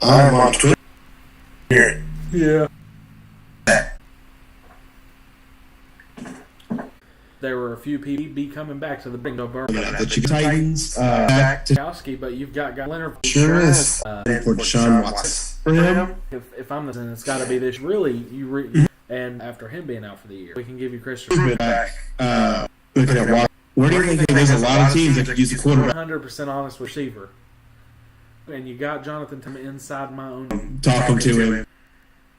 I'm on Twitter. Here. Yeah. There were a few people be coming back to the Bingo Burrow. The Chicago Titans back to Kowski, but you've got Leonard. sure is for Deshaun Watson. For him, If I'm the, it's got to be this. Really, and after him being out for the year, we can give you Christian. back. Looking at Watson. Where do you think there's a lot of teams that could use a quarterback? 100% honest receiver. And you got Jonathan Taylor inside my own. Talking to him.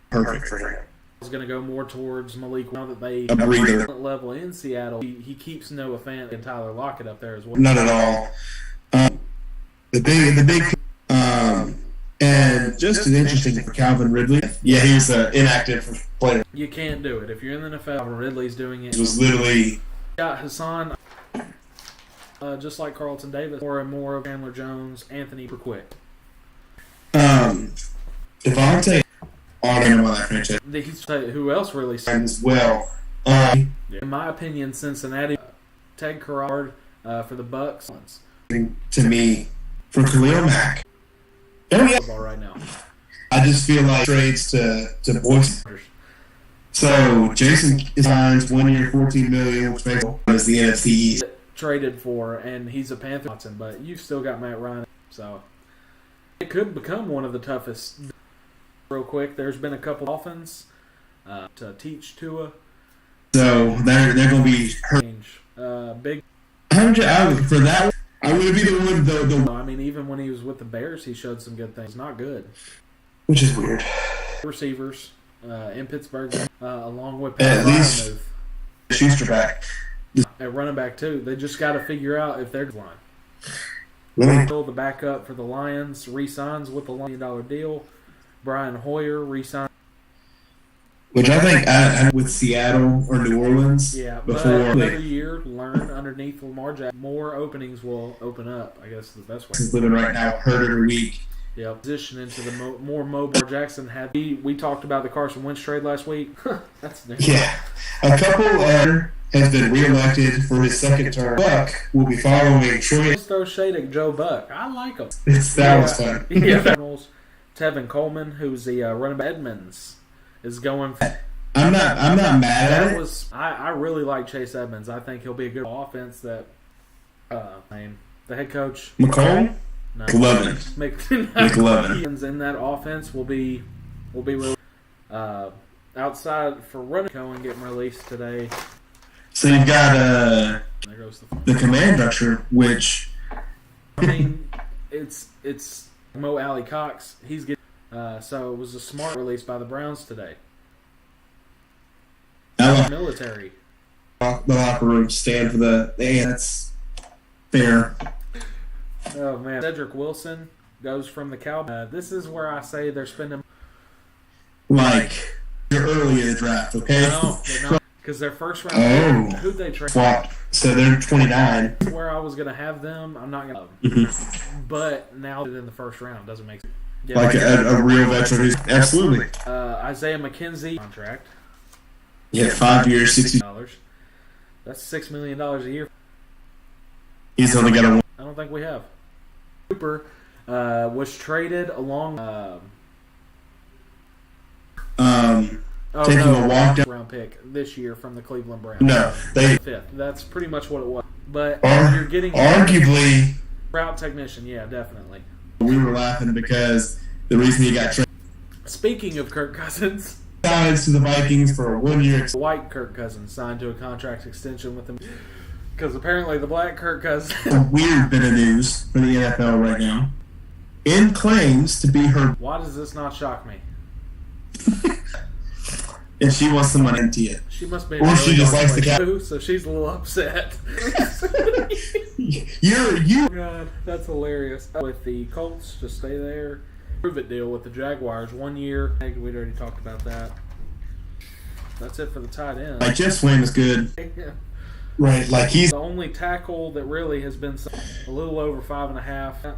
Perfect for him. I was going to go more towards Malik now that they A breather. level in Seattle. He keeps Noah Fant and Tyler Lockett up there as well. Not at all. The big, and just as interesting for Calvin Ridley. Yeah, he's inactive player. You can't do it if you're in the NFL. Ridley's doing it. It was literally Got Hassan, just like Carlton Davis, more and more of Chandler Jones, Anthony Quick. Devontae on him on that franchise Who else really? as well. In my opinion, Cincinnati, Ted Carrard for the Bucks. To me, for Khalil Mack. Football right now. I just feel like trades to Boise. So Jason signs 1 year, $14 million, which makes as the NFC East. Traded for, and he's a Panther, but you've still got Matt Ryan, so it could become one of the toughest. Real quick, there's been a couple Dolphins to teach Tua. So they're going to be hurt. Big. For that, I would be the one. I mean, even when he was with the Bears, he showed some good things. Not good. Which is weird. Receivers in Pittsburgh, along with At least Schuster back. At running back too. They just got to figure out if they're line. The backup for the Lions re-signs with a $1 million deal. Brian Hoyer re-signed. Which I think with Seattle or New Orleans. Yeah, before but another year, learn underneath Lamar Jackson. More openings will open up, I guess is the best way. He's living right now, hurt every week. Yeah, position into the more mobile. Jackson had. We talked about the Carson Wentz trade last week. That's new. Yeah. A couple has been reelected for his second term. Buck will be following Troy. Let's throw shade at Joe Buck. I like him. That was fun. Yeah. Tevin Coleman, who's the running back Edmonds, is going. I'm not mad at it. I really like Chase Edmonds. I think he'll be a good offense. That the head coach McCollum. No. McLovin. In that offense will be really outside for running. Cohen getting released today. So you've got there goes the command structure, which I mean, it's Mo Alley Cox. He's getting so it was a smart release by the Browns today. Military. The locker room stand for the that's fair. Oh man, Cedric Wilson goes from the Cowboys. This is where I say they're spending like you're early in the draft, okay? No, they're not, because their first round. Who'd they trade? Swapped. So they're 29. Where I was gonna have them, I'm not gonna. But now in the first round doesn't make sense. Yeah, like a real veteran who's absolutely. Isaiah McKenzie contract. Yeah, 5 years, $60. That's $6 million a year. He's only got a. I don't think we have. Cooper was traded along. Taking a walk down round pick this year from the Cleveland Browns. No, they fifth. That's pretty much what it was. But you're getting arguably route technician. Yeah, definitely. We were laughing because the reason he got traded. Speaking of Kirk Cousins. Signs to the Vikings for a 1 year. White Kirk Cousins signed to a contract extension with them because apparently the black Kirk Cousins. A weird bit of news for the NFL right now. In claims to be her. Why does this not shock me? And she wants some money into it. She must be. Or she just likes the cat. So she's a little upset. You. God, that's hilarious. With the Colts, just stay there. Prove it deal with the Jaguars 1 year. I think we'd already talked about that. That's it for the tight end. Like Jeff Swain is good. Yeah. Right, like he's the only tackle that really has been a little over 5.5.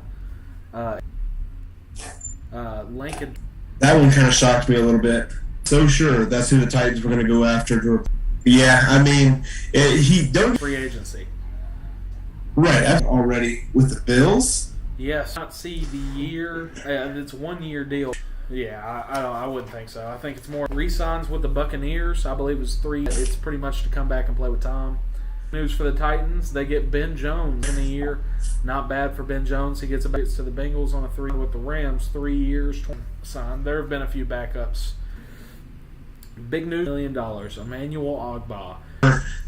Lincoln. That one kind of shocked me a little bit. So sure, that's who the Titans were going to go after. Yeah, I mean, he don't free agency. Right, already with the Bills. Yes, not see the year. It's 1 year deal. Yeah, I wouldn't think so. I think it's more re-signs with the Buccaneers. I believe it's 3. It's pretty much to come back and play with Tom. News for the Titans: they get Ben Jones in a year. Not bad for Ben Jones. He gets to the Bengals on a 3 with the Rams. 3 years signed. There have been a few backups. Big news: $1 million. Emmanuel Ogbah.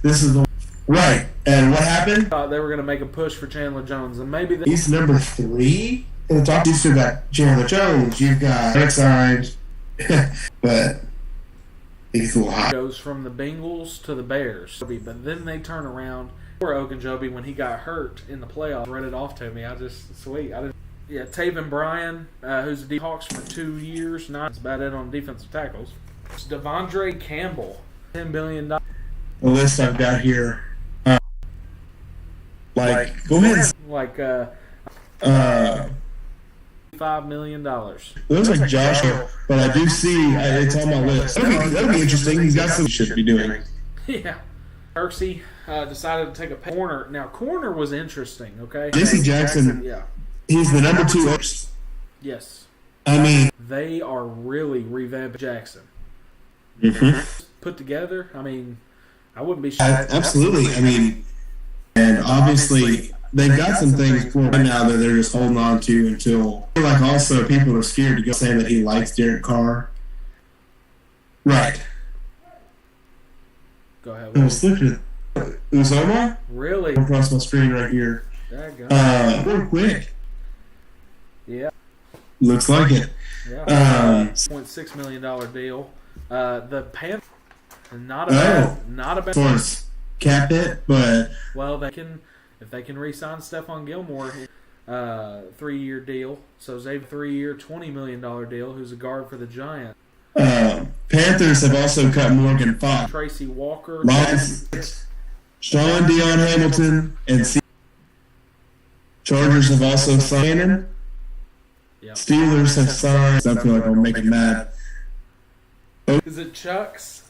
This is the right. And what happened? Thought they were going to make a push for Chandler Jones, and maybe he's number 3 in the top. You still got Chandler Jones. You've got Eric signed, but he's a little high. Goes from the Bengals to the Bears, but then they turn around. Poor Ogunjobi, when he got hurt in the playoffs, read it off to me. Yeah, Taven Bryan, who's the Hawks for 2 years. Not about it on defensive tackles. It's Devondre Campbell, $10 billion. The list I've got here. Go ahead. $5 million. It looks like Joshua, but I do see it's on my list. That'll be interesting. He's got some should be doing. Yeah. Kirksey decided to take a corner. Now, corner was interesting, okay? J.C. Jackson, yeah. He's the number 2. Yes. I mean, they are really revamping Jackson. Put together, I mean, I wouldn't be shocked. Absolutely. I mean, and obviously they've got some things for right now that they're just holding on to until. I feel like also people are scared to go saying that he likes Derek Carr. Right. Go ahead. I was looking at Uzomah. Really? Across my screen right here. Real quick. Yeah. Looks like it. Yeah. $0.6 million deal. The Panthers, not a bad. As far as cap hit, but if they can re-sign Stephon Gilmore, 3-year deal. So Xavier 3-year, $20 million deal. Who's a guard for the Giants. Panthers have also cut Morgan Fox, Tracy Walker, Sean Dion Hamilton, and Chargers have also signed him. Yep. Steelers have signed. I feel like I'm making mad. Is it Chucks?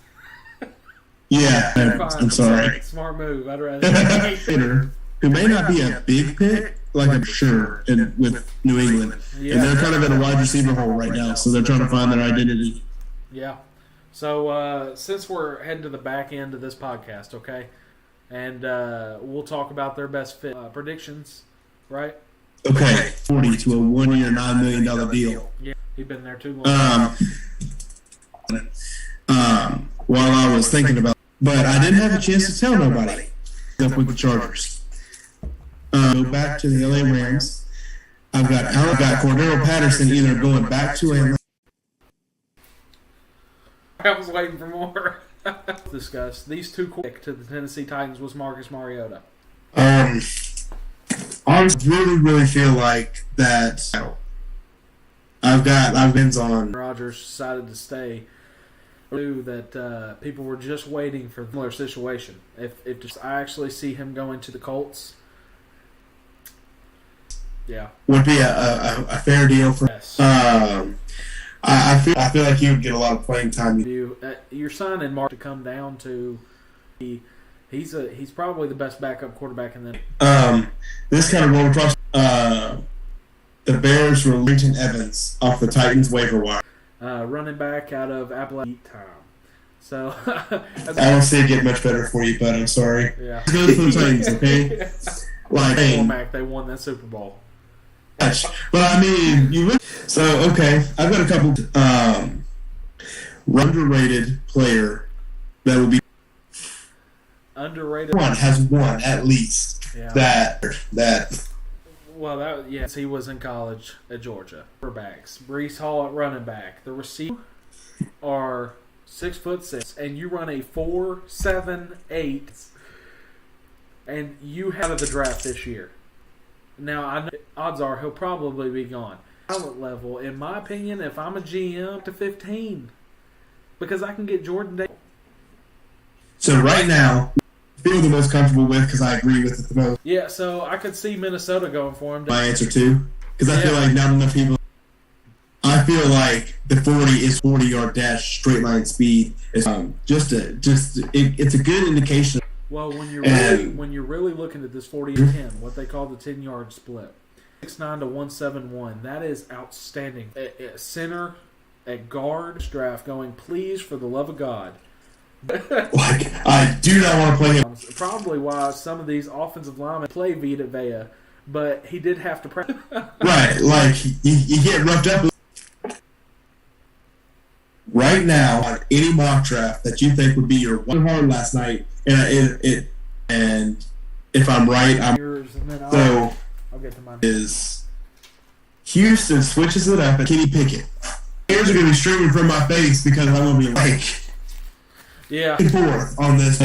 Yeah, I'm sorry. Smart move. I'd rather. Who may not be a big pick, like I'm sure, with New England. Yeah. And they're kind of in a wide receiver hole right now, so they're trying to find their identity. Yeah. So since we're heading to the back end of this podcast, okay, and we'll talk about their best fit predictions, right? Okay. 40 to a 1-year, $9 million deal. Yeah, he's been there too long. While I was thinking about it, but I didn't have a chance to tell nobody. Up with the Chargers. Go back to the LA Rams. I've got Cordero Patterson either going back to Atlanta. I was waiting for more. Discuss these two quick to the Tennessee Titans was Marcus Mariota. I really feel like that. I've been on. Rodgers decided to stay. That people were just waiting for a similar situation. I actually see him going to the Colts. Yeah, would be a fair deal for. Yes. I feel like you would get a lot of playing time. You're signing Mark to come down to. He's probably the best backup quarterback in the. This kind of roll across. The Bears were Leighton Evans off the Titans waiver wire. Running back out of Appalachian time. So I don't see it get much better for you, but I'm sorry. Yeah. Go for the Titans, okay? They won that Super Bowl. But I mean, you look. So okay, I've got a couple underrated player that will be underrated. Has one at least. Yeah. That. Well, yes, he was in college at Georgia. Quarterbacks, Breece Hall at running back. The receivers are 6'6", and you run a 4.78, and you have the draft this year. Now, I know odds are he'll probably be gone. Talent level, in my opinion, if I'm a GM, to 15, because I can get Jordan Davis. So right now, feel the most comfortable with because I agree with it the most. Yeah, so I could see Minnesota going for him. My answer too, because I feel like not enough people. I feel like the 40-yard dash straight line speed is it's a good indication. Well, when you're really looking at this 40 to 10, what they call the 10-yard split, 6'9" to 171. That is outstanding. At center, at guard, draft going, please, for the love of God. Like, I do not want to play him. Probably why some of these offensive linemen play Vita Vea, but he did have to practice. Right, like, you get roughed up. Right now, on any mock draft that you think would be your one hard last night, and if I'm right, I'll get to mine. Is Houston switches it up and Kenny Pickett. Ears are going to be streaming from my face because I'm going to be like, forth on this.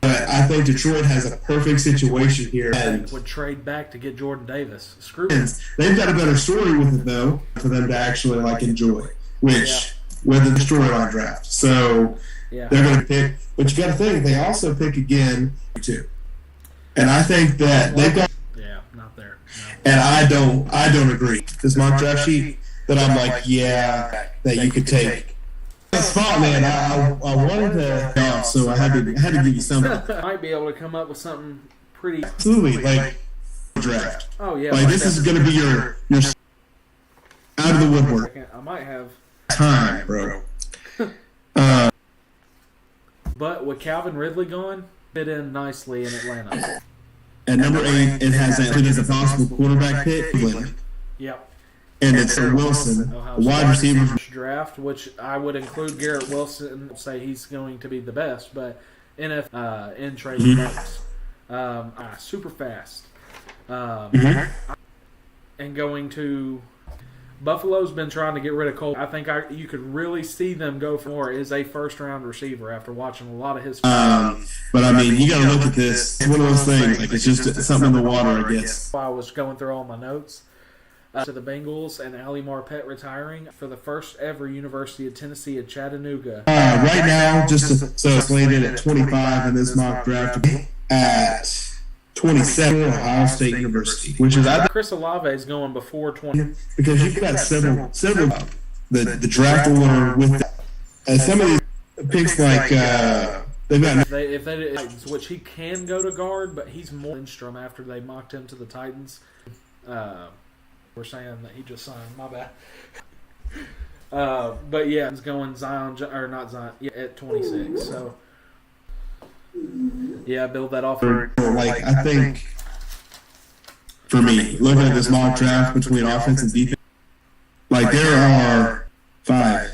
But I think Detroit has a perfect situation here. And would trade back to get Jordan Davis. Screw it. They've got a better story with it though for them to actually like enjoy, which with the storyline draft. So they're going to pick. But you got to think they also pick again too. And I think that they've got. Not there. No. And I don't agree. This mock draft sheet that I'm like, that you could take. It's fun, man. I wanted to, so I had to give you something. Might be able to come up with something pretty. Absolutely, like draft. Oh yeah. Like this is going to be your out of the woodwork. I might have time, bro. But with Calvin Ridley gone, fit in nicely in Atlanta. At number 8, it has that as a possible quarterback pick. Yep. And it's a Wilson, a wide receiver draft, which I would include Garrett Wilson. Say he's going to be the best, but in trade backs, super fast, and going to Buffalo's been trying to get rid of Cole. I think you could really see them go for more. Is a first-round receiver after watching a lot of his. But I mean, you got to look at this. It's one of those things. Like it's just something in the water, I guess. I was going through all my notes to the Bengals and Ali Marpet retiring for the first ever University of Tennessee at Chattanooga. Right now, so slated at 25 in this mock draft at 27 Ohio State University, which is Chris Olave is going before 20 because you've got several the draft order with some of these picks like they've got if they Titans, which he can go to guard, but he's more Lindstrom after they mocked him to the Titans. We're saying that he just signed. My bad. But yeah, it's going Zion or not Zion at 26. So. Yeah, build that off. Like I think, for me, looking at this mock draft between offense and defense, like there are 5,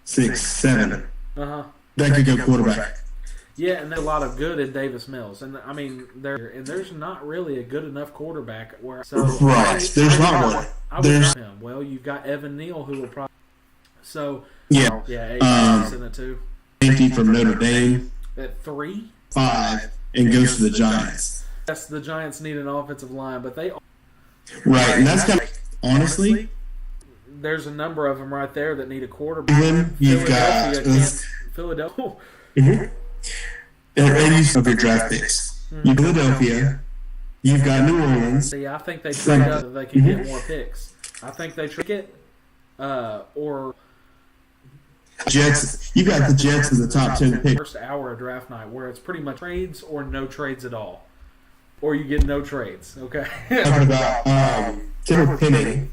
6, 7 that could go quarterback. Yeah, and there's a lot of good in Davis Mills, and I mean there's not really a good enough quarterback where. So there's not one. There's him. Well, you've got Evan Neal who will probably. So yeah, in it too. Safety from Notre Dame at 3. 5 and goes to the Giants. Yes, the Giants need an offensive line, but they right, and that's kind of honestly. There's a number of them right there that need a quarterback. You've got Philadelphia. And you of your draft picks. You Philadelphia. You've got New Orleans. See, I think they trade up so they can get more picks. I think they trick it, or. Jets, you got the Jets in the top 10 pick. First hour of draft night, where it's pretty much trades or no trades at all, or you get no trades. Okay. Talking about Taylor Penning,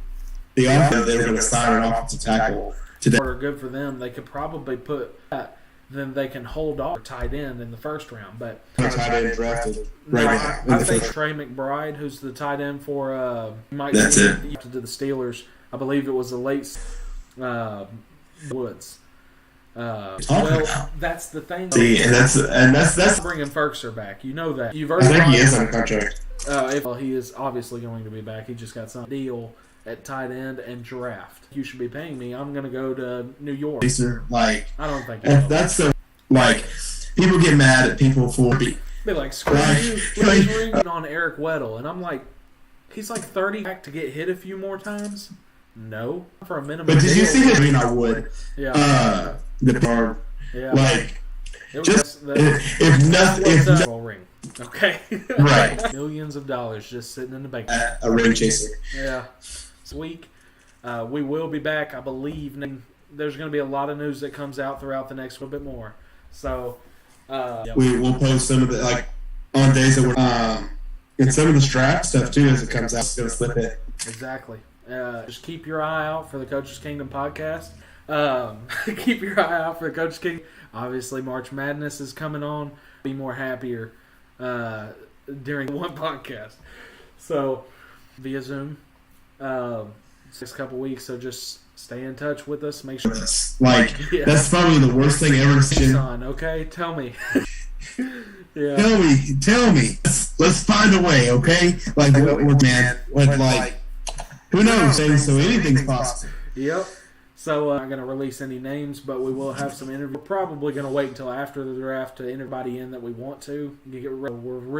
the offense they were going to sign an offensive tackle today. Are good for them. They could probably put that. Then they can hold off tight end in the first round, but tight end drafted right now. I think Trey McBride, who's the tight end for that's it. To the Steelers. I believe it was the late Woods. That's the thing. See, and that's bringing Ferguson back. You know that. You've I think he is on contract. He is obviously going to be back. He just got some deal at tight end and draft. You should be paying me. I'm going to go to New York. Like I don't think that's so. Like people get mad at people for be like screw you on Eric Weddle, and I'm like, he's like 30 back to get hit a few more times. No, for a minimum. But did you see his? I mean, I would. Yeah. The bar. Yeah. Like, just if nothing. Ring. Okay. Right. Millions of dollars just sitting in the bank. A ring chaser. Yeah. This week, we will be back. I believe there's going to be a lot of news that comes out throughout the next little bit more. So, we'll post some of the on days that we're And some of the strap stuff too, as it comes out, it's gonna slip it. Exactly. Just keep your eye out for the Coach's Kingdom podcast. Keep your eye out for the Coach's Kingdom. Obviously, March Madness is coming on. Be more happier during one podcast. So, via Zoom, next couple weeks. So just stay in touch with us. Make sure. Like that's probably the worst thing ever. Son, okay, tell me. Yeah. Tell me. Let's find a way, okay? Like what, man? What, like who knows? So anything's possible. Yep. So I'm not going to release any names, but we will have some interviews. We're probably going to wait until after the draft to interview anybody in that we want to. We're